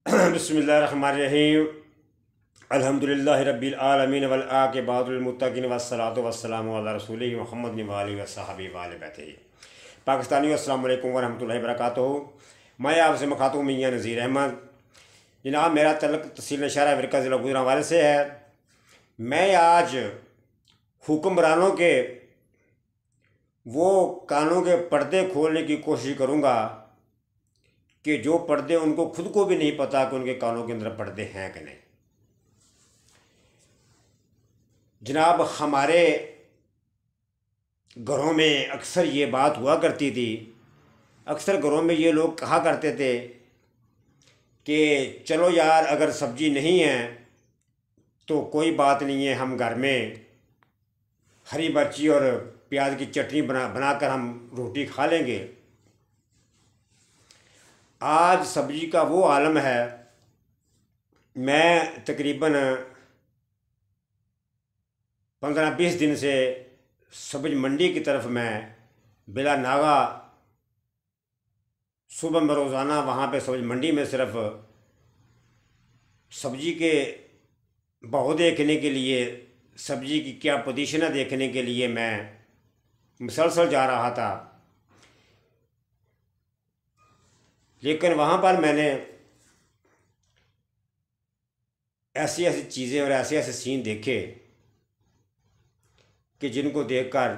बिस्मिल्लाहिर्रहमानिर्रहीम। अल्हम्दुलिल्लाहि रब्बिल आलमीन वल आक़िबतुल मुत्तक़ीन वस्सलातु वस्सलामु अला रसूलिहि मुहम्मद व आलिहि व सहबिहि व अहले बैतिहि। पाकिस्तानियों, अस्सलामु अलैकुम व रहमतुल्लाहि व बरकातुहू। मैं आपसे मुखातिब मियां नज़ीर अहमद। जनाब, मेरा तल्लुक़ तहसील शहर विरका ज़िला गुजरांवाले से है। मैं आज हुक्मरानों के वो कानों के पर्दे खोलने की कोशिश करूँगा कि जो पर्दे उनको खुद को भी नहीं पता कि उनके कानों के अंदर पर्दे हैं कि नहीं। जनाब, हमारे घरों में अक्सर ये बात हुआ करती थी, अक्सर घरों में ये लोग कहा करते थे कि चलो यार, अगर सब्जी नहीं है तो कोई बात नहीं है, हम घर में हरी मिर्ची और प्याज की चटनी बनाकर हम रोटी खा लेंगे। आज सब्जी का वो आलम है। मैं तकरीबन 15-20 दिन से सब्ज़ मंडी की तरफ मैं बिला नागा सुबह में रोज़ाना वहाँ पे सब्ज़ मंडी में सिर्फ सब्जी के भाव देखने के लिए, सब्जी की क्या पोजीशन है देखने के लिए मैं मुसलसल जा रहा था। लेकिन वहाँ पर मैंने ऐसी ऐसी चीज़ें और ऐसे ऐसे सीन देखे कि जिनको देखकर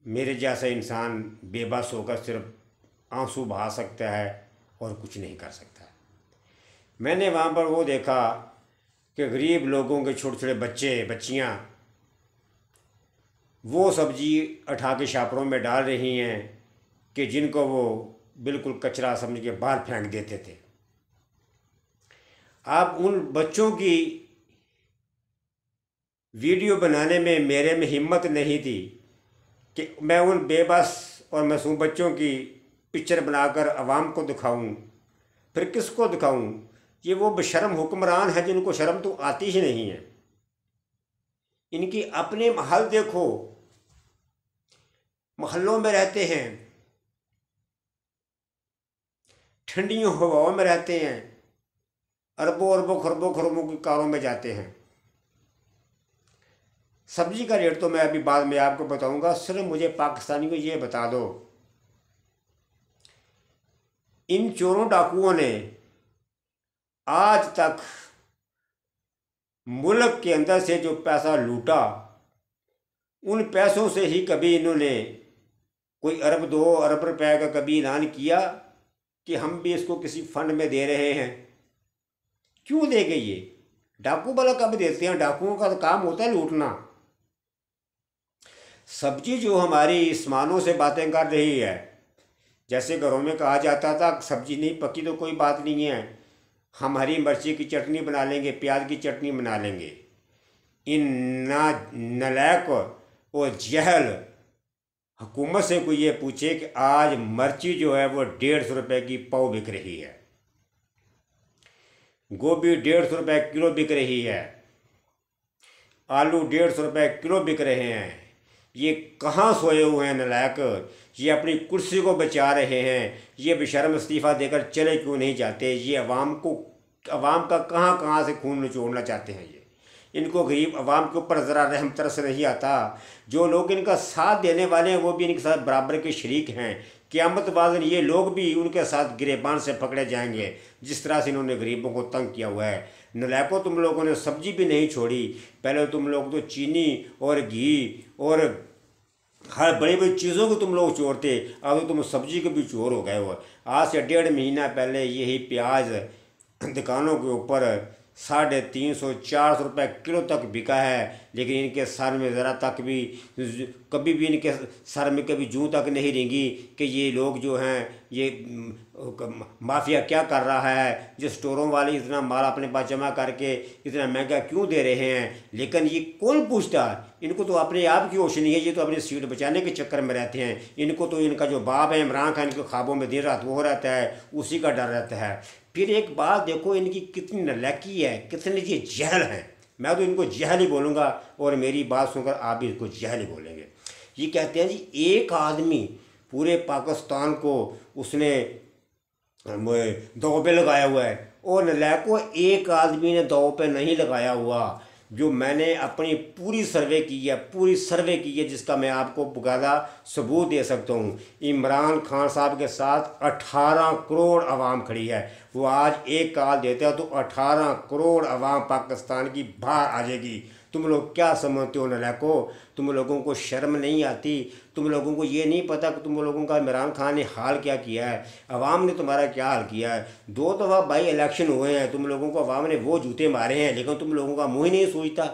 मेरे जैसा इंसान बेबस होकर सिर्फ आंसू बहा सकता है और कुछ नहीं कर सकता। मैंने वहाँ पर वो देखा कि गरीब लोगों के छोटे छोटे बच्चे बच्चियाँ वो सब्जी उठा के शापरों में डाल रही हैं कि जिनको वो बिल्कुल कचरा समझ के बाहर फेंक देते थे। अब उन बच्चों की वीडियो बनाने में मेरे में हिम्मत नहीं थी कि मैं उन बेबस और मासूम बच्चों की पिक्चर बनाकर आवाम को दिखाऊं। फिर किसको दिखाऊं? ये वो बेशर्म हुक्मरान हैं जिनको शर्म तो आती ही नहीं है। इनकी अपने महल देखो, महलों में रहते हैं, ठंडी हवाओं में रहते हैं, अरबों अरबों खरबों खरबों की कारों में जाते हैं। सब्जी का रेट तो मैं अभी बाद में आपको बताऊंगा। सिर्फ मुझे पाकिस्तानी को ये बता दो, इन चोरों डाकुओं ने आज तक मुल्क के अंदर से जो पैसा लूटा, उन पैसों से ही कभी इन्होंने कोई अरब 2 अरब रुपए का कभी ऐलान किया कि हम भी इसको किसी फंड में दे रहे हैं? क्यों देंगे? ये डाकू वाला कब देते हैं? डाकुओं का तो काम होता है लूटना। सब्जी जो हमारी आसमानों से बातें कर रही है, जैसे घरों में कहा जाता था सब्जी नहीं पकी तो कोई बात नहीं है, हम हरी मिर्ची की चटनी बना लेंगे, प्याज की चटनी बना लेंगे। इन नालायक और जहल हुकूमत से कोई ये पूछे कि आज मिर्ची जो है वो 150 रुपये की पाव बिक रही है, गोभी 150 रुपये किलो बिक रही है, आलू 150 रुपये किलो बिक रहे हैं। ये कहाँ सोए हुए हैं नालायक? ये अपनी कुर्सी को बचा रहे हैं। ये बेशर्म इस्तीफ़ा देकर चले क्यों नहीं जाते? ये अवाम का कहाँ कहाँ से खून निचोड़ना चाहते हैं। ये इनको गरीब अवाम के ऊपर ज़रा रहम तरस नहीं आता। जो लोग इनका साथ देने वाले हैं वो भी इनके साथ बराबर के शरीक हैं। क़यामत वाले दिन ये लोग भी उनके साथ गिरेबान से पकड़े जाएंगे, जिस तरह से इन्होंने गरीबों को तंग किया हुआ है। नालायकों, तुम लोगों ने सब्जी भी नहीं छोड़ी। पहले तुम लोग तो चीनी और घी और हर बड़ी बड़ी चीज़ों को तुम लोग चोरते, अब तो तुम सब्जी के भी चोर हो गए हो। आज से 1.5 महीना पहले यही प्याज दुकानों के ऊपर 350-400 रुपये किलो तक बिका है। लेकिन इनके सर में ज़रा तक भी, कभी भी इनके सर में कभी जूं तक नहीं रेंगी कि ये लोग जो हैं ये माफिया क्या कर रहा है, जो स्टोरों वाले इतना माल अपने पास जमा करके इतना महंगा क्यों दे रहे हैं। लेकिन ये कौन पूछता? इनको तो अपने आप की होश नहीं है। ये तो अपनी सीट बचाने के चक्कर में रहते हैं। इनको तो इनका जो बाप है इमरान खान, इनके ख्वाबों में दिन रात वो रहता है, उसी का डर रहता है। फिर एक बात देखो, इनकी कितनी नालायकी है, कितने ये जहल हैं। मैं तो इनको जहल ही बोलूँगा और मेरी बात सुनकर आप भी इसको जहल ही बोलेंगे। ये कहते हैं जी एक आदमी पूरे पाकिस्तान को उसने दाव पे लगाया हुआ है। और नलायकों, एक आदमी ने दाव पे नहीं लगाया हुआ। जो मैंने अपनी पूरी सर्वे की है, जिसका मैं आपको बकायदा सबूत दे सकता हूँ। इमरान खान साहब के साथ 18 करोड़ आवाम खड़ी है। वो आज एक कॉल देता है तो 18 करोड़ आवाम पाकिस्तान की बाहर आ जाएगी। तुम लोग क्या समझते हो नलायकों? तुम लोगों को शर्म नहीं आती? तुम लोगों को ये नहीं पता कि तुम लोगों का इमरान खान ने हाल क्या किया है, अवाम ने तुम्हारा क्या हाल किया है? 2 दफ़ा भाई इलेक्शन हुए हैं, तुम लोगों को अवाम ने वो जूते मारे हैं, लेकिन तुम लोगों का मुँह ही नहीं सूझता।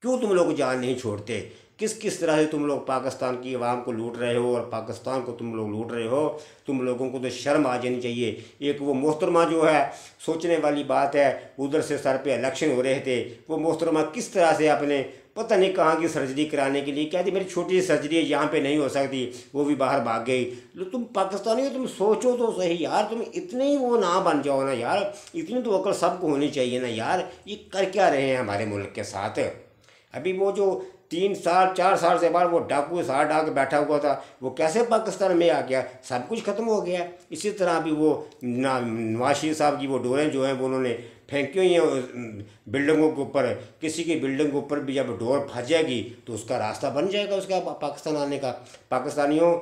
क्यों तुम लोग जान नहीं छोड़ते? किस किस तरह से तुम लोग पाकिस्तान की आवाम को लूट रहे हो और पाकिस्तान को तुम लोग लूट रहे हो। तुम लोगों को तो शर्म आ जानी चाहिए। एक वो मोहतरमा जो है, सोचने वाली बात है, उधर से सर पे इलेक्शन हो रहे थे, वो मोहतरमा किस तरह से अपने पता नहीं कहाँ की सर्जरी कराने के लिए कहती मेरी छोटी सी सर्जरी है, यहाँ पे नहीं हो सकती, वो भी बाहर भाग गई। तुम पाकिस्तानी हो, तुम सोचो तो सही यार, तुम इतने ही वो ना बन जाओ ना यार। इतनी तो अकल सबको होनी चाहिए ना यार। ये कर क्या रहे हैं हमारे मुल्क के साथ? अभी वो जो 3 साल 4 साल से बाद वो डाकू सार डाक बैठा हुआ था, वो कैसे पाकिस्तान में आ गया? सब कुछ ख़त्म हो गया। इसी तरह अभी वो नवाज शरीफ साहब की वो डोरें जो हैं वो उन्होंने फेंकी हुई हैं बिल्डिंगों के ऊपर। किसी की बिल्डिंग के ऊपर भी जब डोर फंस जाएगी तो उसका रास्ता बन जाएगा उसका पाकिस्तान आने का। पाकिस्तानियों,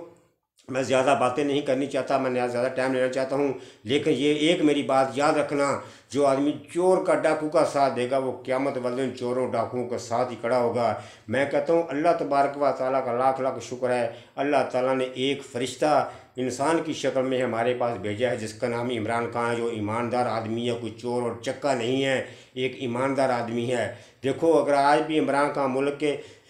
मैं ज़्यादा बातें नहीं करनी चाहता, मैं ज़्यादा टाइम लेना चाहता हूँ, लेकिन ये एक मेरी बात याद रखना, जो आदमी चोर का डाकू का साथ देगा वो क़यामत वाले दिन चोरों डाकुओं के साथ ही खड़ा होगा। मैं कहता हूँ अल्लाह तबारक व तआला का लाख लाख शुक्र है, अल्लाह ताला ने एक फ़रिश्ता इंसान की शक्ल में हमारे पास भेजा है, जिसका नाम इमरान खान है, जो ईमानदार आदमी है, कोई चोर और चक्का नहीं है, एक ईमानदार आदमी है। देखो, अगर आज भी इमरान खान मुल्क के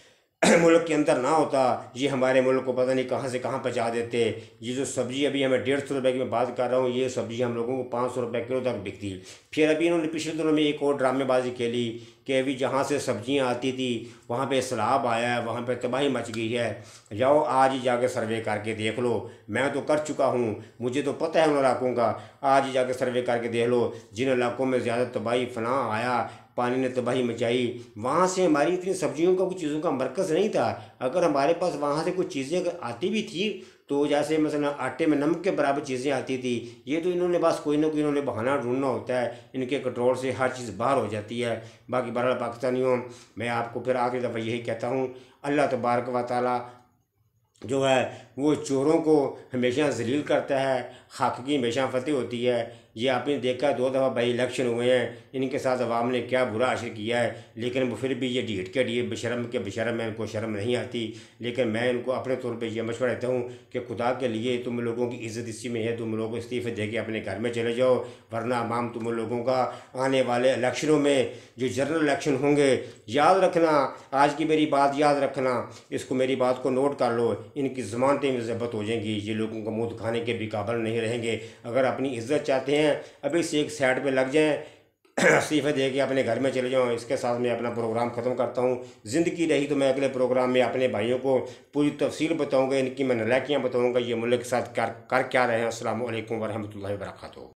मुल्क के अंदर ना होता, ये हमारे मुल्क को पता नहीं कहाँ से कहाँ पहुँचा देते। ये जो सब्ज़ी अभी हमें 150 रुपये की मैं बात कर रहा हूँ, ये सब्ज़ी हम लोगों को 500 रुपये किलो तक बिकती। फिर अभी इन्होंने पिछले दिनों में एक और ड्रामेबाजी खेली कि अभी जहाँ से सब्ज़ियाँ आती थी वहाँ पे सैलाब आया है, वहाँ पे तबाही मच गई है। जाओ आज ही जाके सर्वे करके देख लो। मैं तो कर चुका हूँ, मुझे तो पता है उन इलाकों का। आज ही जाके सर्वे करके देख लो, जिन इलाकों में ज़्यादा तबाही फना आया, पानी ने तबाही मचाई, वहाँ से हमारी इतनी सब्जियों का कुछ चीज़ों का मरकज़ नहीं था। अगर हमारे पास वहाँ से कुछ चीज़ें अगर आती भी थी तो जैसे मसलन आटे में नमक के बराबर चीज़ें आती थी। ये तो इन्होंने बस कोई ना कोई इन्होंने बहाना ढूंढना होता है, इनके कंट्रोल से हर चीज़ बाहर हो जाती है। बाकी बहरहाल पाकिस्तानियों, मैं आपको फिर आखिरी दफ़ा यही कहता हूँ, अल्लाह तबारक व तआला जो है वो चोरों को हमेशा ज़लील करता है, हक़ की हमेशा फतेह होती है। ये आपने देखा 2 दफ़ा बाई इलेक्शन हुए हैं, इनके साथ अवाम ने क्या बुरा हासिल किया है, लेकिन वो फिर भी ये ढीठ के ढीठ बेशरम के बेशरम है, इनको शर्म नहीं आती। लेकिन मैं इनको अपने तौर पे ये मशवरा देता हूँ कि खुदा के लिए तुम लोगों की इज़्ज़त इसी में है, तुम लोग इस्तीफ़े दे के अपने घर में चले जाओ, वरना अवाम तुम लोगों का आने वाले इलेक्शनों में जो जनरल इलेक्शन होंगे, याद रखना, आज की मेरी बात याद रखना, इसको मेरी बात को नोट कर लो, इनकी ज़मानतें में ज़ब्त हो जाएंगी, ये लोगों का मुँह दिखाने के भी काबिल नहीं रहेंगे। अगर अपनी इज़्ज़त चाहते हैं अभी से एक साइड पे लग जाएं, इस्तीफ़े दे के अपने घर में चले जाऊँ। इसके साथ मैं अपना प्रोग्राम ख़त्म करता हूँ। ज़िंदगी रही तो मैं अगले प्रोग्राम में अपने भाइयों को पूरी तफसील बताऊँगा, इनकी मैं नलायकियाँ बताऊँगा, ये मुल्क के साथ कर क्या रहे हैं। अस्सलामु अलैकुम वरहमतुल्लाहि वबरकातुहू।